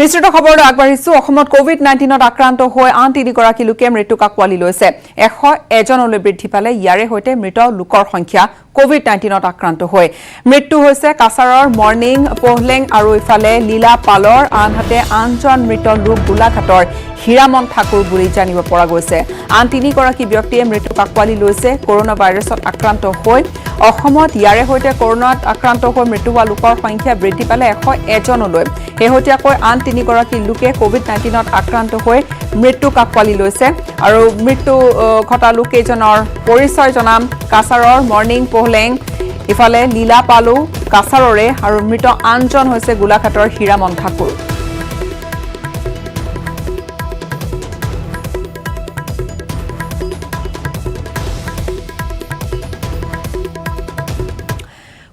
বিস্তৃত খবৰলৈ আগবাঢ়িছো অসমত কোভিড-19ত আক্ৰান্ত হৈ আন 3 গৰাকী লোকে মৃত্যুক আকোৱালি লৈছে 101জনলৈ বৃদ্ধি পালে ইয়াৰে হৈতে মৃত লোকৰ সংখ্যা কোভিড-19ত আক্ৰান্ত হৈ মৃত্যু হৈছে কাছাৰৰ মৰ্নিং পোহলেং আৰু ইফালে লীলা পালৰ আনহাতে আনজন মৃত লোক গোলাঘাটৰ হীৰামন ঠাকুৰ বুলি জানিব পৰা গৈছে আন 3 গৰাকী ব্যক্তিয়ে মৃত্যুক আকোৱালি লৈছে কৰোনা ভাইৰাছত আক্ৰান্ত হৈ অসমত ইয়াৰে হৈতে কৰোনাত আক্ৰান্ত হৈ মৃত্যু হোৱা লোকৰ সংখ্যা বৃদ্ধি পালে 101জনলৈ হেহতিয়াকৈ আন 3 গৰাকী লোকে কোভিড-19ত আক্ৰান্ত হৈ মৃত্যুক আকোৱালি লৈছে আৰু মৃত্যু ঘটা লোককেইজনৰ পৰিচয় জনাম কাছাৰৰ মৰ্নিং পোহলেং ইফালে লীলা পালু কাছাৰৰে আৰু মৃত আনজন হৈছে গোলাঘাটৰ হীৰামন ঠাকুৰ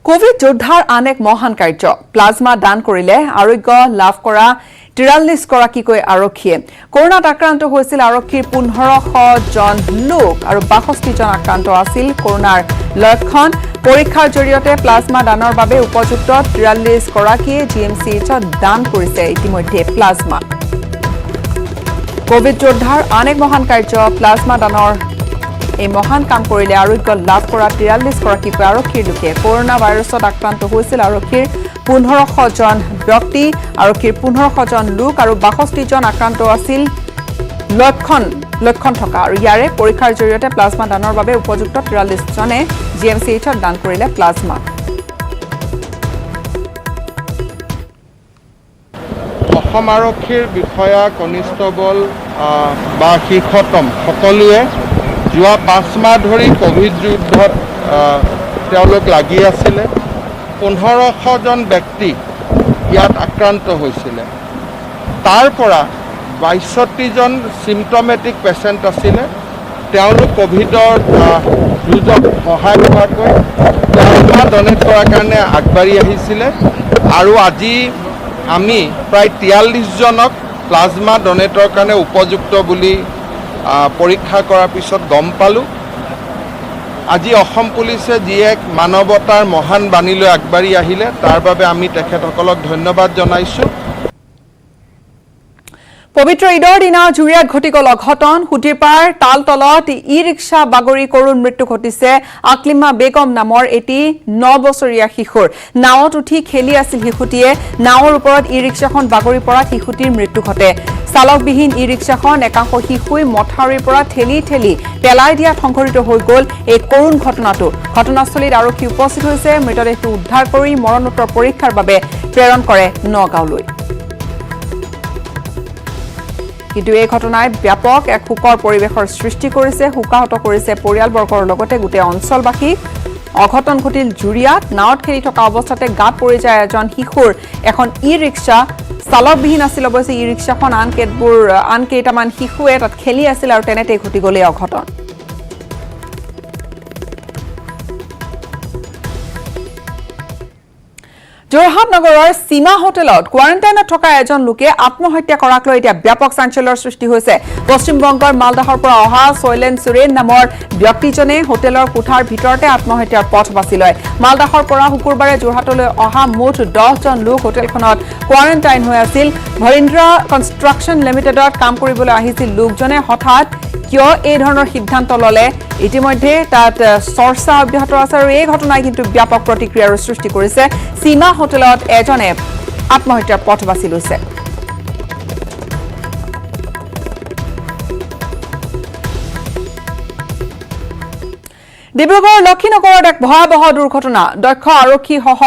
কোভিড যোদ্ধাৰ আন এক মহান কাৰ্য প্লাজমা দান কৰিলে আৰোগ্য লাভ কৰা 43 গৰাকীকৈ আৰক্ষীয়ে কৰোনাত আক্ৰান্ত হৈছিল আৰক্ষীৰ 1500 জন লোক আৰু 62 জন আক্ৰান্ত আছিল কৰোনাৰ লক্ষণ পৰীক্ষাৰ জৰিয়তে প্লাজমা দানৰ বাবে উপযুক্ত 43 গৰাকীয়ে জিএমচিএইচত দান কৰিছে ইতিমধ্যে প্লাজমা কোভিড যোদ্ধাৰ আন এক মহান কাৰ্য প্লাজমা দানৰ এই মহান কাম কৰিলে আৰোগ্য লাভ কৰা 43 গৰাকীকৈ আৰক্ষীৰ লোকে কৰোনা ভাইৰাছত আক্ৰান্ত হৈছিল আৰক্ষীৰ 1500 জন ব্যক্তি আৰক্ষীৰ 1500 জন লোক আৰু 62 জন আক্ৰান্ত আছিল লক্ষণ থকা আৰু ইয়াৰে পৰীক্ষাৰ জৰিয়তে প্লাজমা দানৰ বাবে উপযুক্ত 43 জনে জিএমচিএইচত দান কৰিলে প্লাজমা অসম আৰক্ষীৰ বিষয়া কনিষ্টবল বা শীৰ্ষতম সকলোৱে যোৱা 5 মাহ ধৰি কোভিড যুদ্ধত তেওঁলোক লাগি আছিল 1500 জন ব্যক্তি ইয়াত আক্ৰান্ত হৈছিল তাৰ পৰা 62 জন সিম্পটমেটিক পেশেন্ট আছিল তেওঁলোক কোভিডৰ যুদ্ধত সহায় কৰাকৈ প্লাজমা ডনেট কৰাৰ কাৰণে আগবাঢ়ি আহিছিল আৰু আজি আমি প্ৰায় 43 জনক প্লাজমা ডনেটৰ কাৰণে উপযুক্ত বুলি পৰীক্ষা কৰাৰ পিছত গম পালো আজি অসম পুলিচে যি এক মানৱতাৰ মহান বাণীলৈ আগবাঢ়ি আহিলে তাৰ বাবে আমি তেখেতসকলক ধন্যবাদ জনাইছো পবিত্ৰ ঈদৰ দিনা জুৰিয়াত ঘটি গল অঘটন হুটিৰপাৰ তালতলত ই-ৰিক্সা বাগৰি কৰুণ মৃত্যু ঘটিছে আকলিমা বেগম নামৰ এটি 9 বছৰীয়া শিশুৰ নাৱত উঠি খেলি আছিল শিশুটিয়ে নাৱৰ ওপৰত ই-ৰিক্সাখন বাগৰি পৰা শিশুটিৰ মৃত্যু ঘটে চালকবিহীন ই-ৰিক্সাখন একাংশ শিশুই মথাউৰিৰ পৰা ঠেলি পেলাই দিয়া সংঘটিত হৈ গল এই কৰুণ ঘটনাটো ঘটনাস্থলীত আৰক্ষী উপস্থিত হৈছে মৃতদেহটো উদ্ধাৰ কৰি মৰণোত্তৰ পৰীক্ষাৰ বাবে প্ৰেৰণ কৰে নগাঁওলৈ কিন্তু এই ঘটনাই ব্যাপক এক শোকৰ পৰিৱেশৰ সৃষ্টি কৰিছে শোকাহত কৰিছে পৰিয়ালবৰ্গৰ লগতে গোটেই অঞ্চলবাসী অঘটন ঘটিল জুৰিয়াত নাৱত খেলি থকা অৱস্থাতে গাত পৰি যায় এজন শিশুৰ এখন ই-ৰিক্সা চালকবিহীন আছিল অৱশ্যে ই-ৰিক্সাখন আন কেইটামান শিশুৱে তাত খেলি আছিল আৰু তেনেতে ঘটি গ'লে অঘটন যোৰহাট নগৰৰ সীমা হোটেলত কোৱাৰেণ্টাইনত থকা এজন লোকে আত্মহত্যা কৰাক লৈ এতিয়া ব্যাপক চাঞ্চল্যৰ সৃষ্টি হৈছে পশ্চিমবংগৰ মালদাহৰ পৰা অহা শৈলেন সুৰেন নামৰ ব্যক্তিজনে হোটেলৰ কোঠাৰ ভিতৰতে আত্মহত্যাৰ পথ বাছি লয় মালদাহৰ পৰা শুকুৰবাৰে যোৰহাটলৈ অহা মুঠ 10 জন লোক হোটেলখনত কোৱাৰেণ্টাইন হৈ আছিল ভৰিন্দ্ৰ কনষ্ট্ৰাকচন লিমিটেডত কাম কৰিবলৈ আহিছিল লোকজনে হঠাৎ কিয় এই ধৰণৰ সিদ্ধান্ত ললে ইতিমধ্যে তাত চৰ্চা অব্যাহত আছে আৰু এই ঘটনাই কিন্তু ব্যাপক প্ৰতিক্ৰিয়াৰ সৃষ্টি কৰিছে সীমা হোটেলত এজনে আত্মহত্যাৰ পথ বাছি লৈছে ডিব্ৰুগড় লক্ষীনগৰত এক ভয়াবহ দুৰ্ঘটনা দক্ষ আৰক্ষী সহ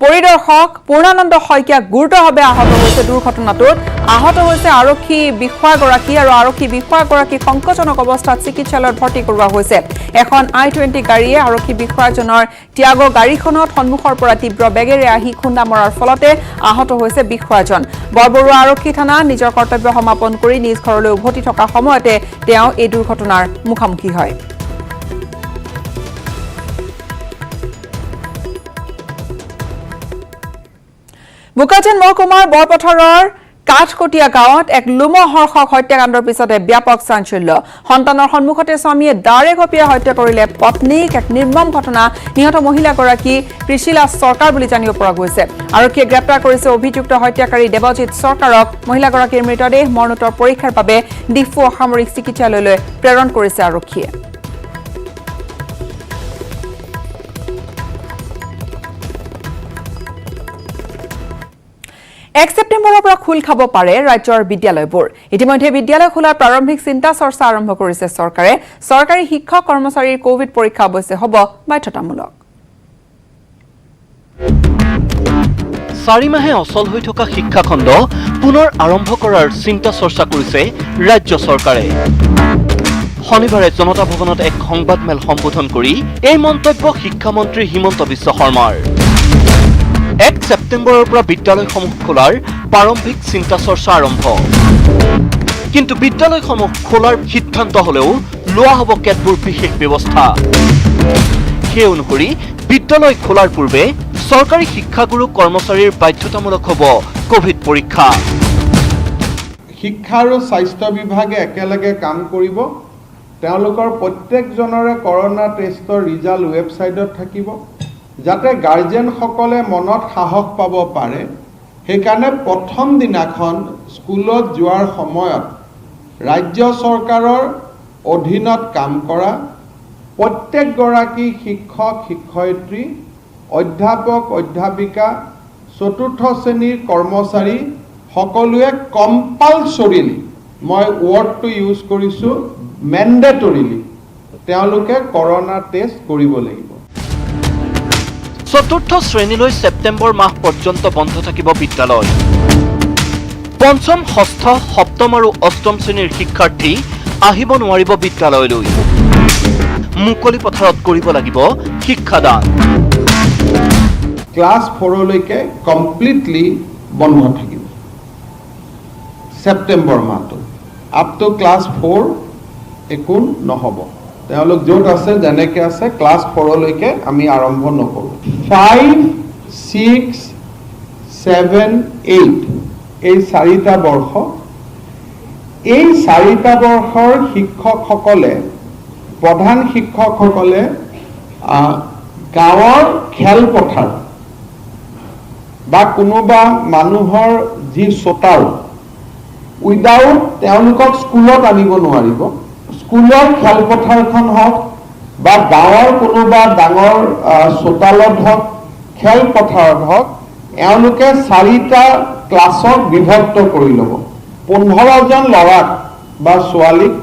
পৰিদৰ্শক পূৰ্ণানন্দ শইকীয়া গুৰুতৰভাৱে আহত হৈছে দুৰ্ঘটনাটোত আহত হৈছে আৰক্ষী বিষয়াগৰাকী আৰু আৰক্ষী বিষয়াগৰাকী সংকটজনক অৱস্থাত চিকিৎসালয়ত ভৰ্তি কৰোৱা হৈছে এখন i20 গাড়ীয়ে আৰক্ষী বিষয়াজনৰ ত্যাগ গাড়ীখনত সন্মুখৰ পৰা তীব্ৰ বেগেৰে আহি খুন্দা মৰাৰ ফলতে আহত হৈছে বিষয়াজন বৰবৰুৱা আৰক্ষী থানা নিজৰ কৰ্তব্য সমাপন কৰি নিজ ঘৰলৈ উভতি থকা সময়তে তেওঁ এই দুৰ্ঘটনাৰ মুখামুখি হয় বোকাজান মহকুমাৰ বৰপথাৰৰ কাঠকটীয়া গাঁৱত এক লোমহৰ্ষক হত্যাকাণ্ডৰ পিছতে ব্যাপক চাঞ্চল্য সন্তানৰ সন্মুখতে স্বামীয়ে দাৰে ঘপিয়াই হত্যা কৰিলে পত্নীক এক নিৰ্মম ঘটনা নিহত মহিলাগৰাকী কৃষিলা চৰকাৰ বুলি জানিব পৰা গৈছে আৰক্ষীয়ে গ্ৰেপ্তাৰ কৰিছে অভিযুক্ত হত্যাকাৰী দেৱজিৎ চৰকাৰক মহিলাগৰাকীৰ মৃতদেহ মৰণোত্তৰ পৰীক্ষাৰ বাবে ডিফু অসামৰিক চিকিৎসালয়লৈ প্ৰেৰণ কৰিছে আৰক্ষীয়ে এক ছেপ্টেম্বৰৰ পৰা খোল খাব পাৰে ৰাজ্যৰ বিদ্যালয়বোৰ ইতিমধ্যে বিদ্যালয় খোলাৰ প্ৰাৰম্ভিক চিন্তা চৰ্চা আৰম্ভ কৰিছে চৰকাৰে চৰকাৰী শিক্ষক কৰ্মচাৰীৰ কোভিড পৰীক্ষা অৱশ্যে হ'ব বাধ্যতামূলক 4 মাহে অচল হৈ থকা শিক্ষাখণ্ড পুনৰ আৰম্ভ কৰাৰ চিন্তা চৰ্চা কৰিছে ৰাজ্য চৰকাৰে শনিবাৰে জনতা ভৱনত এক সংবাদমেল সম্বোধন কৰি এই মন্তব্য শিক্ষামন্ত্ৰী হিমন্ত বিশ্ব শৰ্মাৰ 1 ছেপ্টেম্বৰৰ পৰা বিদ্যালয়সমূহ খোলাৰ প্ৰাৰম্ভিক চিন্তা চৰ্চা আৰম্ভ কিন্তু বিদ্যালয়সমূহ খোলাৰ সিদ্ধান্ত হলেও লোৱা হ'ব কেতবোৰ বিশেষ ব্যৱস্থা সেই অনুসৰি বিদ্যালয় খোলাৰ পূৰ্বে চৰকাৰী শিক্ষাগুৰু কৰ্মচাৰীৰ বাধ্যতামূলক হ'ব কোভিড পৰীক্ষা শিক্ষা আৰু স্বাস্থ্য বিভাগে একেলগে কাম কৰিব তেওঁলোকৰ প্ৰত্যেকজনৰে কৰোনা টেষ্টৰ ৰিজাল্ট ৱেবছাইটত থাকিব যাতে গাৰ্জেন সকলে মনত সাহস পাব পাৰে সেইকাৰণে প্ৰথম দিনাখন স্কুলত যোৱাৰ সময়ত ৰাজ্য চৰকাৰৰ অধীনত কাম কৰা প্ৰত্যেকগৰাকী শিক্ষক শিক্ষয়িত্ৰী অধ্যাপক অধ্যাপিকা চতুৰ্থ শ্ৰেণীৰ কৰ্মচাৰী সকলোৱে কম্পালসৰিলি মই ৱৰ্ডটো ইউজ কৰিছো মেণ্ডেটৰিলি তেওঁলোকে কৰোনা টেষ্ট কৰিব লাগিব চতুৰ্থ শ্ৰেণীলৈ ছেপ্টেম্বৰ মাহ পৰ্যন্ত বন্ধ থাকিব বিদ্যালয় পঞ্চম ষষ্ঠ সপ্তম আৰু অষ্টম শ্ৰেণীৰ শিক্ষাৰ্থী আহিব নোৱাৰিব বিদ্যালয়লৈ মুকলি পথাৰত কৰিব লাগিব শিক্ষাদান ক্লাছ 4 লৈকে কমপ্লিটলি বন্ধ থাকিব ছেপ্টেম্বৰ মাহটো আপ টু ক্লাছ 4 একো নহব তেওঁলোক য'ত আছে যেনেকৈ আছে ক্লাছ 4 লৈকে আমি আৰম্ভ নকৰোঁ 5, 6, 7, 8 এই চাৰিটা বৰ্ষ এই চাৰিটা বৰ্ষৰ শিক্ষকসকলে প্ৰধান শিক্ষকসকলে গাঁৱৰ খেলপথাৰ বা কোনোবা মানুহৰ যি চোতাল উইদাউট তেওঁলোকক স্কুলত আনিব নোৱাৰিব স্কুলৰ খেলপথাৰখন হওক বা গাঁৱৰ কোনোবা ডাঙৰ চোতালত হওক খেলপথাৰত হওক এওঁলোকে 4টা ক্লাছক বিভক্ত কৰি ল'ব 15জন ল'ৰাক বা ছোৱালীক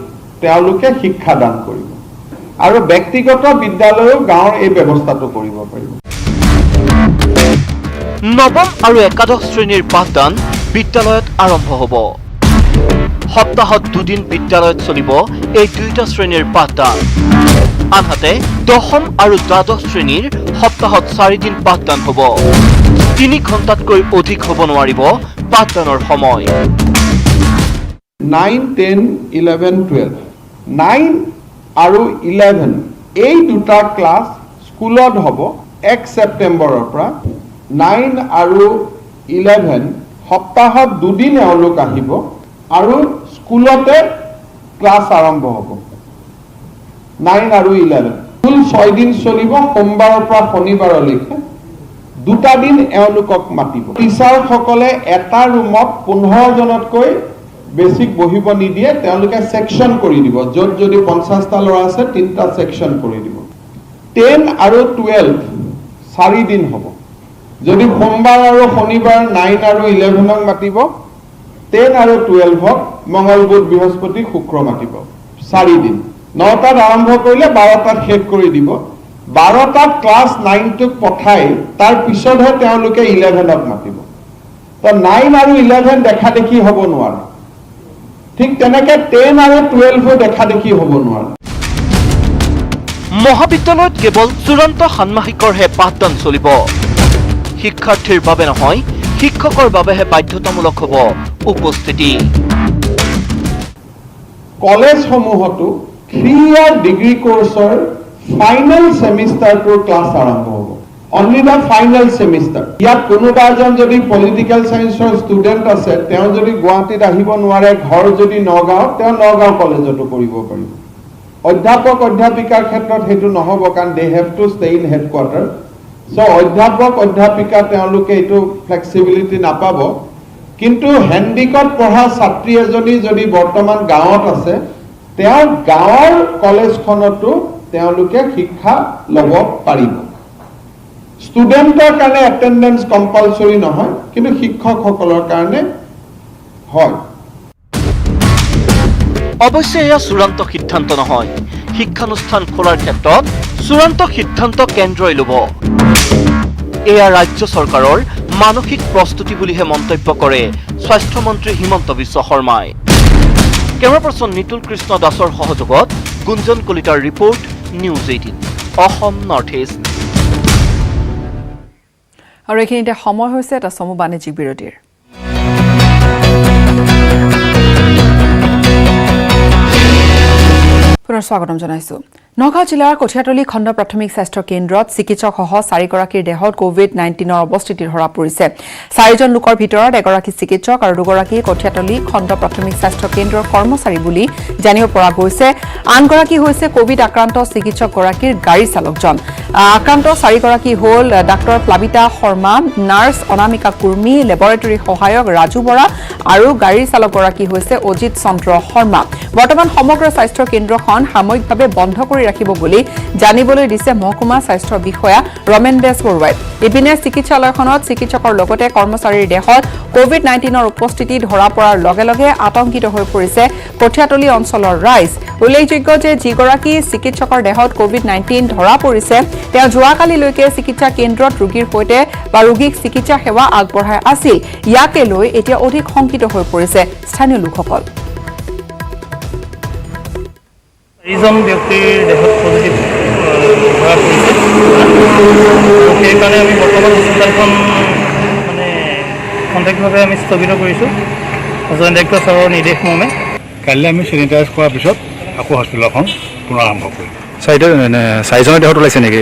তেওঁলোকে শিক্ষাদান কৰিব আৰু ব্যক্তিগত বিদ্যালয়ও গাঁৱৰ এই ব্যৱস্থাটো কৰিব পাৰিব নৱম আৰু একাদশ শ্ৰেণীৰ পাঠদান বিদ্যালয়ত আৰম্ভ হ'ব সপ্তাহত 2 দিন বিদ্যালয়ত চলিব এই 2টা শ্ৰেণীৰ পাঠদান আনহাতে দশম আৰু দ্বাদশ শ্ৰেণীৰ সপ্তাহত 4 দিন পাঠদান হ'ব 3 ঘণ্টাতকৈ অধিক হ'ব নোৱাৰিব পাঠদানৰ সময় 9, 10, 11, 12 9 আৰু 11 এই দুটা ক্লাছ স্কুলত হ'ব 1 ছেপ্টেম্বৰৰ পৰা 9 আৰু 11 সপ্তাহত 2 দিন এওঁলোক আহিব আৰু স্কুলতে ক্লাছ আৰম্ভ হ'ব 9 আৰু 11 স্কুল 6 দিন চলিব সোমবাৰৰ পৰা শনিবাৰলৈকে 2টা দিন এওঁলোকক মাতিব টিচাৰ সকলে এটা ৰুমত 15 জনতকৈ বেছিক বহিব নিদিয়ে তেওঁলোকে সেকশন কৰি দিব য'ত যদি 50টা ল'ৰা আছে 3টা সেকশন কৰি দিব 10 আৰু 12 4 দিন হ'ব যদি সোমবাৰ আৰু শনিবাৰ 9 আৰু 11ক মাতিব 10 আৰু 12ক মঙ্গল বুধ বৃহস্পতি শুক্ৰ মাতিব 4 দিন 9টাত আৰম্ভ কৰিলে 12টাত শেষ কৰি দিব 12টাত ক্লাছ 9টোক পঠাই তাৰ পিছতহে তেওঁলোকে 11ক মাতিব তো 9 আৰু 11 দেখা দেখি হ'ব নোৱাৰে ঠিক তেনেকে 10 আৰু 12 দেখা দেখি হ'ব নোৱাৰে মহাবিদ্যালয়ত কেৱল চূড়ান্ত ষান্মাসিকৰহে পাঠদান চলিব শিক্ষাৰ্থীৰ বাবে নহয় শিক্ষকৰ বাবেহে বাধ্যতামূলক হ'ব উপস্থিতি কলেজসমূহতো 3 ইয়াৰ ডিগ্ৰী কোৰ্সৰ ফাইনেল সেমিষ্টাৰটোৰ ক্লাছ আৰম্ভ হ'ব অনলি দ্য ফাইনেল সেমিষ্টাৰ। ইয়াত কোনোবা এজন যদি পলিটিকেল সায়েন্সৰ ষ্টুডেণ্ট আছে, তেওঁ যদি গুৱাহাটীত আহিব নোৱাৰে, ঘৰ যদি নগাঁও, তেওঁ নগাঁও কলেজতো কৰিব পাৰিব। অধ্যাপক অধ্যাপিকাৰ ক্ষেত্ৰত সেইটো নহ'ব, কাৰণ they have to stay in headquarter. So' অধ্যাপক অধ্যাপিকা তেওঁলোকে এইটো ফ্লেক্সিবিলিটি নাপাব। কিন্তু হেণ্ডিকত পঢ়া ছাত্ৰী এজনী যদি বৰ্তমান গাঁৱত আছে, তেওঁ গাঁৱৰ কলেজখনতো তেওঁলোকে শিক্ষা ল'ব পাৰিব। ষ্টুডেণ্টৰ কাৰণে এটেণ্ডেঞ্চ কম্পালচৰি নহয়, কিন্তু শিক্ষকসকলৰ কাৰণে হয়। অৱশ্যে এয়া চূড়ান্ত সিদ্ধান্ত নহয়। শিক্ষানুষ্ঠান খোলাৰ ক্ষেত্ৰত চূড়ান্ত সিদ্ধান্ত কেন্দ্ৰই ল'ব। এয়া ৰাজ্য চৰকাৰৰ মানসিক প্ৰস্তুতি বুলিহে মন্তব্য কৰে স্বাস্থ্যমন্ত্ৰী হিমন্ত বিশ্ব শৰ্মাই। কেমেৰা পাৰ্চন নিতুল কৃষ্ণ দাসৰ সহযোগত গুঞ্জন কলিতাৰ report, news 18 Assam north east. আৰু এইখিনিতে সময় হৈছে এটা চমু বাণিজ্যিক বিৰতিৰ। পুনৰ স্বাগতম জনাইছো। নগাঁও জিলাৰ কঠিয়াতলী খণ্ড প্ৰাথমিক স্বাস্থ্য কেন্দ্ৰত চিকিৎসকসহ 4গৰাকীৰ দেহত কোভিড-19ৰ অৱস্থিতি ধৰা পৰিছে। 4জন লোকৰ ভিতৰত এগৰাকী চিকিৎসক আৰু দুগৰাকী কঠিয়াতলী খণ্ড প্ৰাথমিক স্বাস্থ্য কেন্দ্ৰৰ কৰ্মচাৰী বুলি জানিব পৰা গৈছে। আনগৰাকী হৈছে কোভিড আক্ৰান্ত চিকিৎসকগৰাকীৰ গাড়ী চালকজন। আক্ৰান্ত 4গৰাকী হ'ল doctor Plabita Sharma, nurse Anamika Kurmi, laboratory সহায়ক ৰাজু বৰা আৰু গাড়ীৰ চালকগৰাকী হৈছে অজিত চন্দ্ৰ শৰ্মা। বৰ্তমান সমগ্ৰ স্বাস্থ্য কেন্দ্ৰখন সাময়িকভাৱে বন্ধ কৰি ৰাখিব বুলি জানিবলৈ দিছে মহকুমা স্বাস্থ্য বিষয়া ৰমেন বেজবৰুৱাই। ইপিনে চিকিৎসালয়খনত চিকিৎসকৰ লগতে কৰ্মচাৰীৰ দেহত কোভিড-19ৰ উপস্থিতি ধৰা পৰাৰ লগে লগে আতংকিত হৈ পৰিছে কঠিয়াতলী অঞ্চলৰ ৰাইজ। উল্লেখযোগ্য যে যিগৰাকী চিকিৎসকৰ দেহত কোভিড-19 ধৰা পৰিছে, তেওঁ যোৱাকালিলৈকে চিকিৎসা কেন্দ্ৰত ৰোগীৰ সৈতে বা ৰোগীক চিকিৎসা সেৱা আগবঢ়াই আছিল। ইয়াকে লৈ এতিয়া অধিক শংকিত হৈ পৰিছে স্থানীয় লোকসকল। 4জন ব্যক্তিৰ দেহত পজিটিভ ধৰা পৰিছে। সেইকাৰণে আমি বৰ্তমান হস্পিটেলখন মানে খন্তেকভাৱে আমি স্থগিত কৰিছোঁ জইণ্ট ডাইৰেক্টৰ ছাৰৰ নিৰ্দেশ মৰ্মে। কাইলৈ আমি চেনিটাইজ কৰাৰ পিছত আকৌ হস্পিটেলখন পুনৰ আৰম্ভ কৰিম। 4জনৰ দেহত ওলাইছে নেকি?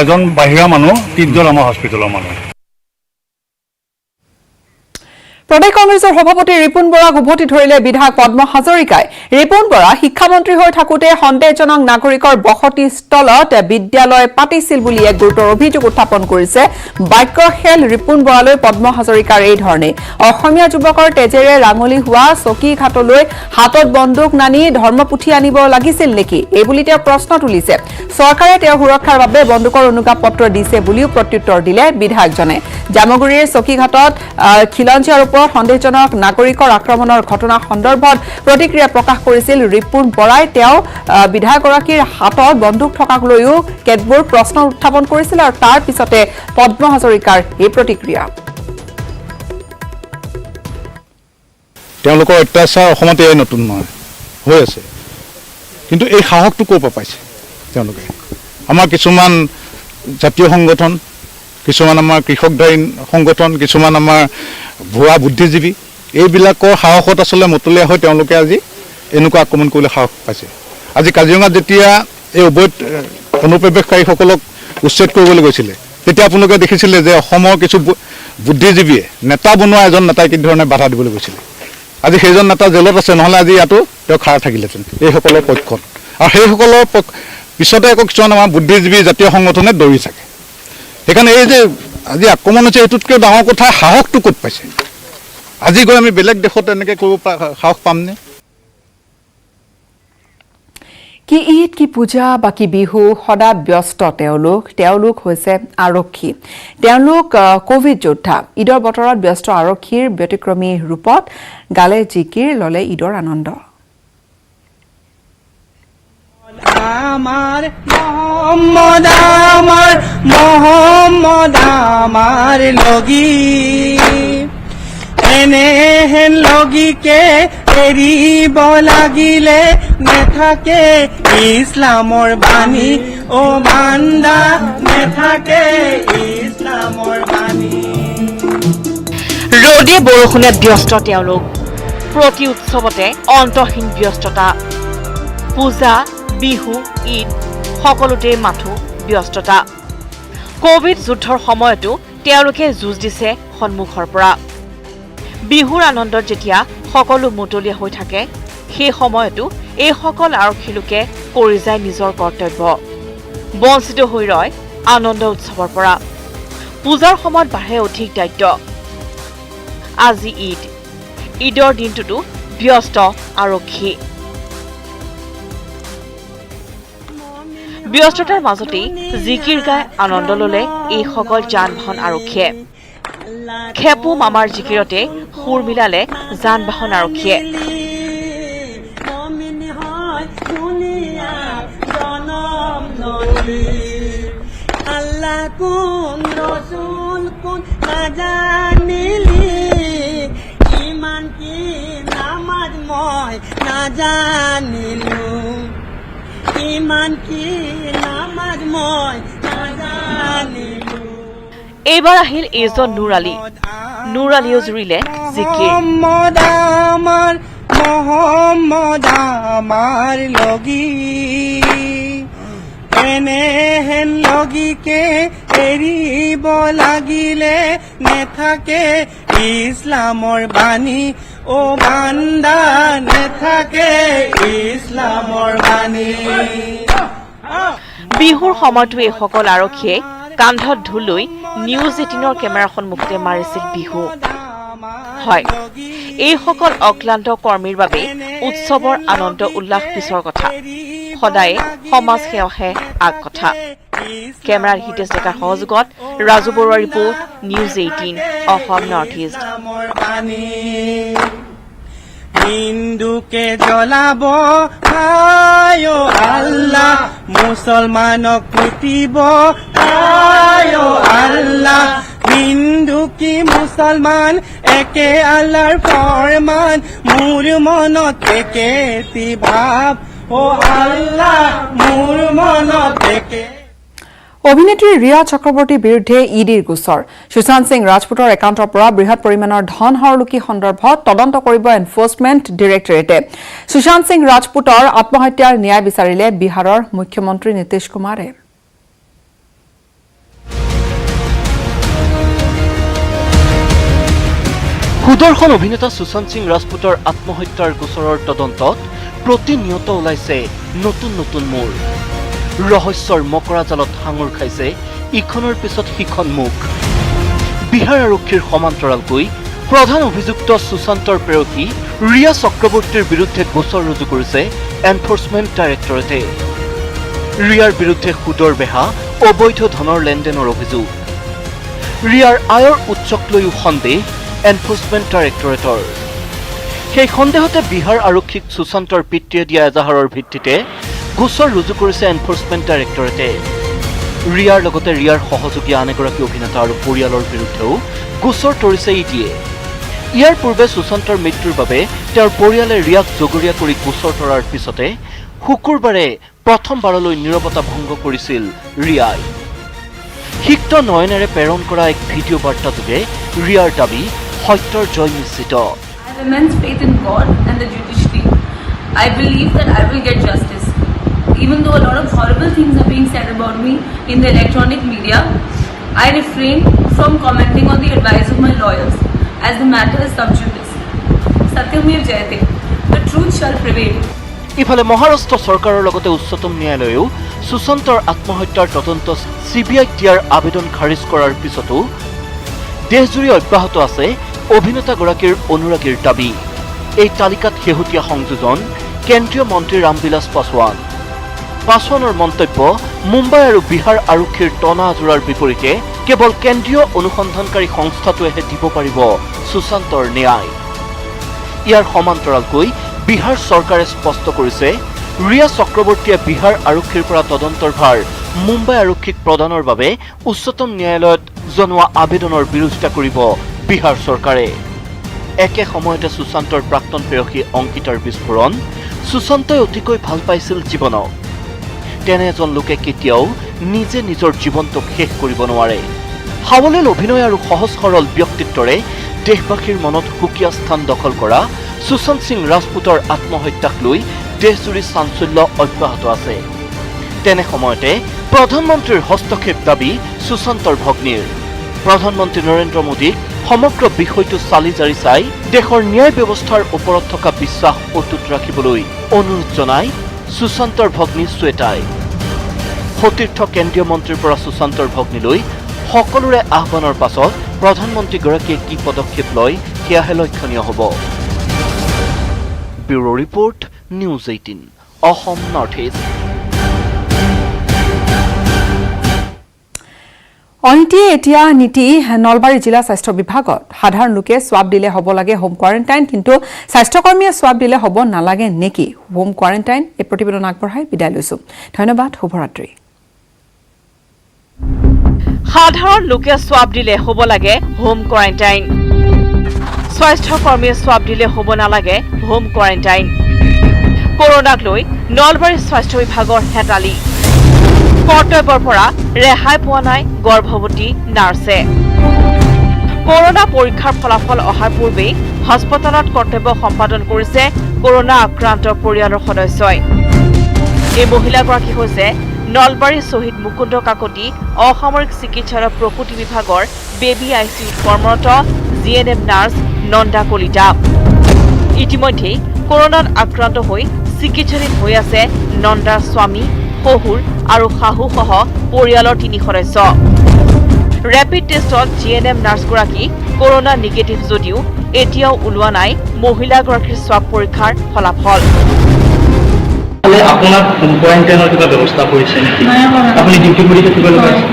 এজন বাহিৰা মানুহ, 3জন আমাৰ হস্পিটেলৰ মানুহ। প্ৰদেশ কংগ্ৰেছৰ সভাপতি ৰিপুণ বৰাক উভতি ধৰিলে বিধায়ক পদ্ম হাজৰিকাই। ৰিপুণ বৰা শিক্ষামন্ত্ৰী হৈ থাকোঁতে সন্দেহজনক নাগৰিকৰ বসতিস্থলত বিদ্যালয় পাতিছিল বুলি এক গুৰুতৰ অভিযোগ উত্থাপন কৰিছে বাক্যশাল ৰিপুণ বৰালৈ পদ্ম হাজৰিকাৰ এই ধৰণে। অসমীয়া যুৱকৰ তেজেৰে ৰাঙলী হোৱা চকীঘাটলৈ হাতত বন্দুক নানি ধৰ্মপুথি আনিব লাগিছিল নেকি, এইবুলি তেওঁ প্ৰশ্ন তুলিছে। চৰকাৰে তেওঁৰ সুৰক্ষাৰ বাবে বন্দুকৰ অনুজ্ঞা পত্ৰ দিছে বুলিও প্ৰত্যুত্তৰ দিলে বিধায়কজনে। জামুগুৰিৰ চকীঘাটত খিলঞ্জীয়াৰ ওপৰত সন্দেহজনক নাগৰিকৰ আক্ৰমণৰ ঘটনা সন্দৰ্ভত প্ৰতিক্ৰিয়া প্ৰকাশ কৰিছিল ৰিপুণ বৰাই। তেওঁ বিধায়কগৰাকীৰ হাতত বন্দুক থকাক লৈও কেতবোৰ প্ৰশ্ন উত্থাপন কৰিছিল আৰু তাৰ পিছতে পদ্ম হাজৰিকাৰ এই প্ৰতিক্ৰিয়া। তেওঁলোকৰ অত্যাচাৰ অসমত এয়াই নতুন নহয়, হৈ আছে। কিন্তু এই সাহসটো ক'ৰ পৰা পাইছে তেওঁলোকে? আমাৰ কিছুমান জাতীয় সংগঠন, কিছুমান আমাৰ কৃষকধাৰী সংগঠন, কিছুমান আমাৰ ভুৱা বুদ্ধিজীৱী, এইবিলাকৰ সাহসত আচলতে মতলীয়া হৈ তেওঁলোকে আজি এনেকুৱা আক্ৰমণ কৰিলে সাহস পাইছে। আজি কাজিৰঙাত যেতিয়া এই অবৈধ অনুপ্ৰৱেশকাৰীসকলক উচ্ছেদ কৰিবলৈ গৈছিলে, তেতিয়া আপোনালোকে দেখিছিলে যে অসমৰ কিছু বুদ্ধিজীৱীয়ে নেতা বনোৱা এজন নেতাই কি ধৰণে বাধা দিবলৈ গৈছিলে। আজি সেইজন নেতা জেলত আছে, নহ'লে আজি ইয়াতো তেওঁ খাৰ থাকিলেহেঁতেন এইসকলৰ পক্ষত। আৰু সেইসকলৰ পিছতে আকৌ কিছুমান আমাৰ বুদ্ধিজীৱী জাতীয় সংগঠনে দৌৰি থাকে। সেইকাৰণে এই যে আজি আক্ৰমণ হৈছে, এইটোতকৈ ডাঙৰ কথা সাহসটো ক'ত পাইছে? আজি গৈ আমি বেলেগ দেশত এনেকৈ কৰিব সাহস পামনে? কি ঈদ, কি পূজা বা কি বিহু, সদা ব্যস্ত তেওঁলোক হৈছে আৰক্ষী। তেওঁলোক কোভিড যোদ্ধা। ঈদৰ বতৰত ব্যস্ত আৰক্ষীৰ ব্যতিক্ৰমী ৰূপত গালে জিকিৰ, ল'লে ঈদৰ আনন্দ। আমাৰ মোহাম্মদ আমাৰ লগি এনেহেন লগিকে এৰিব লাগিলে নেথাকে ইছলামৰ বাণী ও বান্দা নেথাকে ইছলামৰ বাণী। ৰ'দে বৰষুণে ব্যস্ত তেওঁলোক। প্ৰতি উৎসৱতে অন্তহীন ব্যস্ততা। পূজা, বিহু, ঈদ সকলোতে মাথো ব্যস্ততা। কোভিড যুদ্ধৰ সময়তো তেওঁলোকে যুঁজ দিছে সন্মুখৰ পৰা বিহুৰ আনন্দত যেতিয়া সকলো মুতলীয়া হৈ থাকে সেই সময়তো এইসকল আৰক্ষী লোকে কৰি যায় নিজৰ কৰ্তব্য বঞ্চিত হৈ ৰয় আনন্দ উৎসৱৰ পৰা পূজাৰ সময়ত বাঢ়ে অধিক দায়িত্ব আজি ঈদৰ দিনটোতো ব্যস্ত আৰক্ষী ব্যস্ততাৰ মাজতেই জিকিৰ গাই আনন্দ ললে এইসকল যান বাহন আৰক্ষীয়ে খেপু মামাৰ জিকিৰতে সুৰ মিলালে যান বাহন আৰক্ষীয়ে আল্লাহ কোন রসুল কোন নাজানিলি ইমান কি নামাজ মই নাজানিলো ইমান কি নামাজ মই নাজানিলো এইবাৰ আহিল এইজন নুৰ আলীও জুৰিলে জিকিৰ মোহাম্মদ আমাৰ লগি এনেহেন লগিকে এৰিব লাগিলে নেথাকে ইছলামৰ বাণী ও বান্দা নেথাকে ইছলামৰ বাণী বিহুৰ সময়তো এইসকল আৰক্ষীয়ে কান্ধত ঢোল লৈ নিউজ 18ৰ কেমেৰাৰ সন্মুখতে মাৰিছিল বিহু হয় এইসকল অক্লান্ত কৰ্মীৰ বাবে উৎসৱৰ আনন্দ উল্লাস পিছৰ কথা সদায় সমাজ সেৱাহে আগ কথা কেমেৰাৰ হিতেশ ডেকাৰ সহযোগত ৰাজু বৰুৱাৰ report news 18 Assam north east হিন্দুকে জ্বলাব আয় আল্লাহ মুছলমানক কুটিব আয় আল্লাহ হিন্দু কি মুছলমান একে আল্লাহৰ ফৰমান মোৰ মনত একেটি ভাৱ ও আল্লাহ মোৰ মনত একে অভিনেত্ৰী ৰিয়া চক্ৰৱৰ্তীৰ বিৰুদ্ধে ইডিৰ গোচৰ সুশান্ত সিং ৰাজপুতৰ একাউণ্টৰ পৰা বৃহৎ পৰিমাণৰ ধন হৰলুকি সন্দৰ্ভত তদন্ত কৰিব এনফৰ্চমেণ্ট ডিৰেক্টৰেটে সুশান্ত সিং ৰাজপুতৰ আত্মহত্যাৰ ন্যায় বিচাৰিলে বিহাৰৰ মুখ্যমন্ত্ৰী নীতিশ কুমাৰে সুদৰ্শন অভিনেতা সুশান্ত সিং ৰাজপুতৰ আত্মহত্যাৰ গোচৰৰ তদন্তত প্ৰতিনিয়ত ওলাইছে নতুন নতুন মূৰ ৰহস্যৰ মকৰা জালত হাঙুৰ খাইছে ইখনৰ পিছত সিখন মুখ বিহাৰ আৰক্ষীৰ সমান্তৰালকৈ প্ৰধান অভিযুক্ত সুশান্তৰ প্ৰেয়সী ৰিয়া চক্ৰৱৰ্তীৰ বিৰুদ্ধে গোচৰ ৰুজু কৰিছে এনফৰ্চমেণ্ট ডাইৰেক্টৰেটে ৰিয়াৰ বিৰুদ্ধে সুদৰ বেহা অবৈধ ধনৰ লেনদেনৰ অভিযোগ ৰিয়াৰ আয়ৰ উৎসক লৈও সন্দেহ এনফৰ্চমেণ্ট ডাইৰেক্টৰেটৰ সেই সন্দেহতে বিহাৰ আৰক্ষীক সুশান্তৰ পিতৃয়ে দিয়া এজাহাৰৰ ভিত্তিতে গোচৰ ৰুজু কৰিছে এনফৰ্চমেণ্ট ডাইৰেক্টৰেটে ৰিয়াৰ লগতে ৰিয়াৰ সহযোগী আন এগৰাকী অভিনেতা আৰু পৰিয়ালৰ বিৰুদ্ধেও গোচৰ তৰিছে ইডিয়ে ইয়াৰ পূৰ্বে সুশান্তৰ মৃত্যুৰ বাবে তেওঁৰ পৰিয়ালে ৰিয়াক জগৰীয়া কৰি গোচৰ তৰাৰ পিছতে শুকুৰবাৰে প্ৰথমবাৰলৈ নীৰৱতা ভংগ কৰিছিল ৰিয়াই সিক্ত নয়নেৰে প্ৰেৰণ কৰা এক ভিডিঅ' বাৰ্তাযোগে ৰিয়াৰ দাবী সত্যৰ জয় নিশ্চিত I have immense faith in God and the judiciary. I believe that I will get justice. Even though a lot of horrible things are being said about me in the electronic media, I refrain from commenting on the advice of my lawyers as the matter is sub judice. Satyamir Jayate. The truth shall prevail. ইফালে মহাৰাষ্ট্ৰ চৰকাৰৰ লগতে উচ্চতম ন্যায়ালয়েও সুশান্তৰ আত্মহত্যাৰ তদন্ত চিবিআইক দিয়াৰ আবেদন খাৰিজ কৰাৰ পিছতো দেশজুৰি অব্যাহত আছে অভিনেতাগৰাকীৰ অনুৰাগীৰ দাবী এই তালিকাত শেহতীয়া সংযোজন কেন্দ্ৰীয় মন্ত্ৰী ৰামবিলাস পাছোৱানৰ মন্তব্য মুম্বাই আৰু বিহাৰ আৰক্ষীৰ টনা আজোৰাৰ বিপৰীতে কেৱল কেন্দ্ৰীয় অনুসন্ধানকাৰী সংস্থাটোৱেহে দিব পাৰিব সুশান্তৰ ন্যায় ইয়াৰ সমান্তৰালকৈ বিহাৰ চৰকাৰে স্পষ্ট কৰিছে ৰিয়া চক্ৰৱৰ্তীয়ে বিহাৰ আৰক্ষীৰ পৰা তদন্তৰ ভাৰ মুম্বাই আৰক্ষীক প্ৰদানৰ বাবে উচ্চতম ন্যায়ালয়ত জনোৱা আবেদনৰ বিৰোধিতা কৰিব বিহাৰ চৰকাৰে একে সময়তে সুশান্তৰ প্ৰাক্তন প্ৰেয়সী অংকিতাৰ বিস্ফোৰণ সুশান্তই অতিকৈ ভাল পাইছিল জীৱনক তেনে এজন লোকে কেতিয়াও নিজে নিজৰ জীৱনটোক শেষ কৰিব নোৱাৰে সাৱলীল অভিনয় আৰু সহজ সৰল ব্যক্তিত্বৰে দেশবাসীৰ মনত সুকীয়া স্থান দখল কৰা সুশান্ত সিং ৰাজপুতৰ আত্মহত্যাক লৈ দেশজুৰি চাঞ্চল্য অব্যাহত আছে তেনে সময়তে প্ৰধানমন্ত্ৰীৰ হস্তক্ষেপ দাবী সুশান্তৰ ভগ্নীৰ প্ৰধানমন্ত্ৰী নৰেন্দ্ৰ মোদীক সমগ্ৰ বিষয়টো চালি জাৰি চাই দেশৰ ন্যায় ব্যৱস্থাৰ ওপৰত থকা বিশ্বাস অটুট ৰাখিবলৈ অনুৰোধ জনায় সুশান্তৰ ভগ্নী শ্বেতাই সতীৰ্থ কেন্দ্ৰীয় মন্ত্ৰীৰ পৰা সুশান্তৰ ভগ্নীলৈ সকলোৰে আহ্বানৰ পাছত প্ৰধানমন্ত্ৰীগৰাকীয়ে কি পদক্ষেপ লয় সেয়াহে লক্ষণীয় হ'ব। Bureau report news 18 Assam north east. অনিতিয়ে এতিয়া নীতি নলবাৰী জিলা স্বাস্থ্য বিভাগত সাধাৰণ লোকে সোৱাব দিলে হ'ব লাগে হোম কোৱাৰেণ্টাইন, কিন্তু স্বাস্থ্যকৰ্মীয়ে সোৱাব দিলে হ'ব নালাগে নেকি হোম কোৱাৰেণ্টাইন? এই প্ৰতিবেদন আগবঢ়াই বিদায় লৈছো। ধন্যবাদ, শুভৰাত্ৰি। সাধাৰণ লোকে সোৱাব দিলে হ'ব লাগে হোম কোৱাৰেণ্টাইন, স্বাস্থ্যকৰ্মীয়ে সোৱাব দিলে হ'ব নালাগে হোম কোৱাৰেণ্টাইন। কৰোনাক লৈ নলবাৰী স্বাস্থ্য বিভাগৰ হেতালি, কৰ্তব্যৰ পৰা ৰেহাই পোৱা নাই গৰ্ভৱতী নাৰ্ছে। কৰোনা পৰীক্ষাৰ ফলাফল অহাৰ পূৰ্বেই হাস্পতালত কৰ্তব্য সম্পাদন কৰিছে কৰোনা আক্ৰান্ত পৰিয়ালৰ সদস্যই। এই মহিলাগৰাকী হৈছে নলবাৰী শ্বহীদ মুকুন্দ কাকতি অসামৰিক চিকিৎসালয় প্ৰসূতি বিভাগৰ বেবী ICUত কৰ্মৰত GNM নাৰ্ছ নন্দা কলিতা। ইতিমধ্যেই কৰোনাত আক্ৰান্ত হৈ চিকিৎসাধীন হৈ আছে নন্দাৰ স্বামী, শহুৰ আৰু শাহুসহ পৰিয়ালৰ 3 সদস্য। ৰেপিড টেষ্টত GNM নাৰ্ছগৰাকী কৰোনা নিগেটিভ যদিও এতিয়াও ওলোৱা নাই মহিলাগৰাকীৰ স্বাব পৰীক্ষাৰ ফলাফল। আপোনাৰ হোম কোৱাৰেণ্টাইনৰ কিবা ব্যৱস্থা কৰিছে নেকি? আপুনি ডিউটি কৰি থাকিব লগা হৈছে?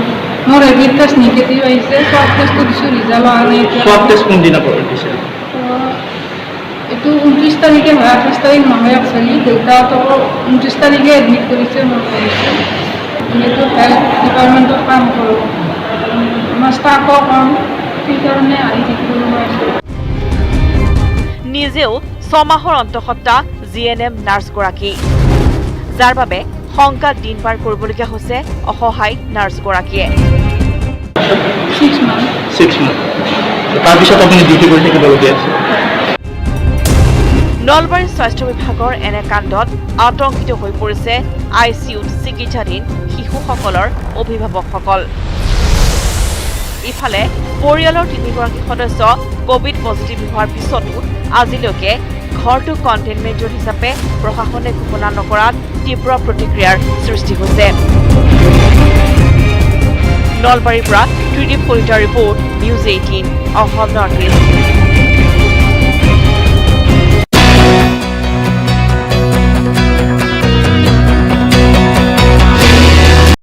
মোৰ ৰেপিড টেষ্ট নিগেটিভ আহিছে, স্বাব টেষ্টটো দিছোঁ, ৰিজাল্ট অহা নাই এতিয়া। স্বাব টেষ্ট কোনদিনা দিছে? এইটো 29 তাৰিখে হয়, 28 তাৰিখ নহয় একচুৱেলি। দেউতাহঁতক 29 তাৰিখে এডমিট কৰিছে, মই কৰিছোঁ। যিহেতু হেল্থ ডিপাৰ্টমেণ্টত কাম কৰোঁ, আমাৰ ষ্টাফো কম, সেইকাৰণে আহি থাকিব লগা হৈছে। নিজেও 6 মাহৰ অন্তঃসত্ত্বা GNM নাৰ্ছগৰাকী, যাৰ বাবে শংকাত দিন পাৰ কৰিবলগীয়া হৈছে অসহায় নাৰ্ছগৰাকীয়ে। 6 মাহ। তাৰপিছত আপুনি ডিউটি কৰি থাকিবলগীয়া আছে। নলবাৰী স্বাস্থ্য বিভাগৰ এনে কাণ্ডত আতংকিত হৈ পৰিছে ICUত চিকিৎসাধীন শিশুসকলৰ অভিভাৱকসকল। ইফালে পৰিয়ালৰ 3গৰাকী সদস্য কোভিড পজিটিভ হোৱাৰ পিছতো আজিলৈকে ঘৰটো কণ্টেইনমেণ্ট জোন হিচাপে প্ৰশাসনে ঘোষণা নকৰাত তীব্ৰ প্ৰতিক্ৰিয়াৰ সৃষ্টি হৈছে। নলবাৰীৰ পৰা ত্ৰিদীপ কলিতাৰ report, news 18 Assam north east.